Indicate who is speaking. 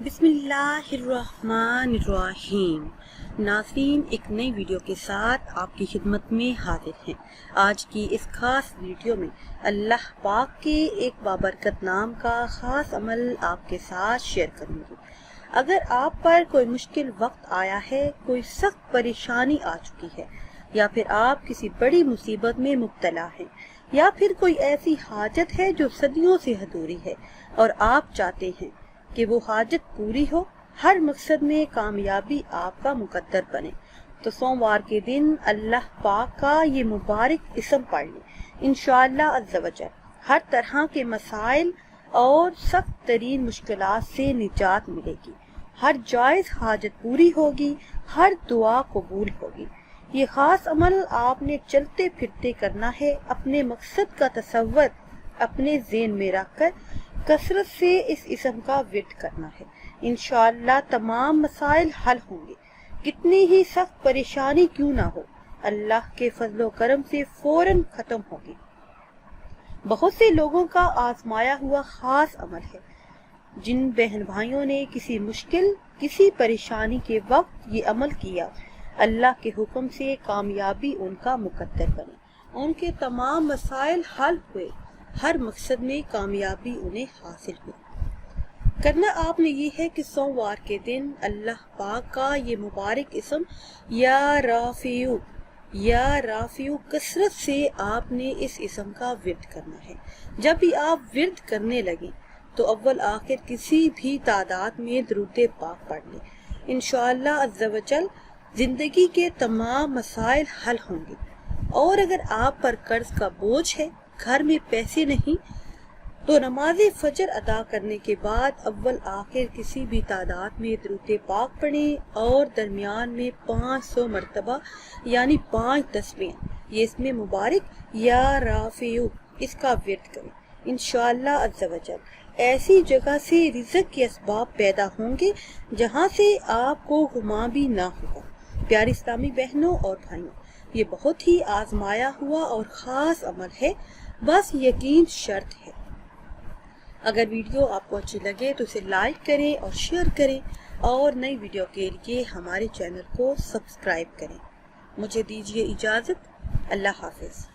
Speaker 1: بسم اللہ الرحمن الرحیم۔ ناظرین، ایک نئی ویڈیو کے ساتھ آپ کی خدمت میں حاضر ہیں۔ آج کی اس خاص ویڈیو میں اللہ پاک کے ایک بابرکت نام کا خاص عمل آپ کے ساتھ شیئر کروں گی۔ اگر آپ پر کوئی مشکل وقت آیا ہے، کوئی سخت پریشانی آ چکی ہے، یا پھر آپ کسی بڑی مصیبت میں مبتلا ہیں، یا پھر کوئی ایسی حاجت ہے جو صدیوں سے ادھوری ہے اور آپ چاہتے ہیں کہ وہ حاجت پوری ہو، ہر مقصد میں کامیابی آپ کا مقدر بنے، تو سوموار کے دن اللہ پاک کا یہ مبارک اسم پڑھ لیں۔ انشاءاللہ عز و جل ہر طرح کے مسائل اور سخت ترین مشکلات سے نجات ملے گی، ہر جائز حاجت پوری ہوگی، ہر دعا قبول ہوگی۔ یہ خاص عمل آپ نے چلتے پھرتے کرنا ہے۔ اپنے مقصد کا تصور اپنے ذہن میں رکھ کر کثرت سے اس اسم کا ورد کرنا ہے۔ انشاءاللہ تمام مسائل حل ہوں گے، کتنی ہی سخت پریشانی کیوں نہ ہو، اللہ کے فضل و کرم سے فوراً ختم ہوگی۔ بہت سے لوگوں کا آزمایا ہوا خاص عمل ہے۔ جن بہن بھائیوں نے کسی مشکل، کسی پریشانی کے وقت یہ عمل کیا، اللہ کے حکم سے کامیابی ان کا مقدر بنی، ان کے تمام مسائل حل ہوئے، ہر مقصد میں کامیابی انہیں حاصل ہوئی۔ کرنا آپ نے یہ ہے کہ سوموار کے دن اللہ پاک کا یہ مبارک اسم یا رافیو کثرت سے آپ نے اس اسم کا ورد کرنا ہے۔ جب بھی آپ ورد کرنے لگیں تو اول آخر کسی بھی تعداد میں درود پاک پڑھ لیں۔ انشاءاللہ عز و جل زندگی کے تمام مسائل حل ہوں گے۔ اور اگر آپ پر قرض کا بوجھ ہے، گھر میں پیسے نہیں، تو نماز فجر ادا کرنے کے بعد اول آخر کسی بھی تعداد میں درود پاک پڑھیں اور درمیان میں 500 مرتبہ یعنی 5 تسبیح یہ اس میں مبارک یا رافیو اس کا ورد کریں۔ انشاءاللہ عز و جل ایسی جگہ سے رزق کے اسباب پیدا ہوں گے جہاں سے آپ کو گھما بھی نہ ہوگا۔ پیاری اسلامی بہنوں اور بھائیوں، یہ بہت ہی آزمایا ہوا اور خاص عمل ہے، بس یقین شرط ہے۔ اگر ویڈیو آپ کو اچھی لگے تو اسے لائک کریں اور شیئر کریں، اور نئی ویڈیو کے لیے ہمارے چینل کو سبسکرائب کریں۔ مجھے دیجیے اجازت، اللہ حافظ۔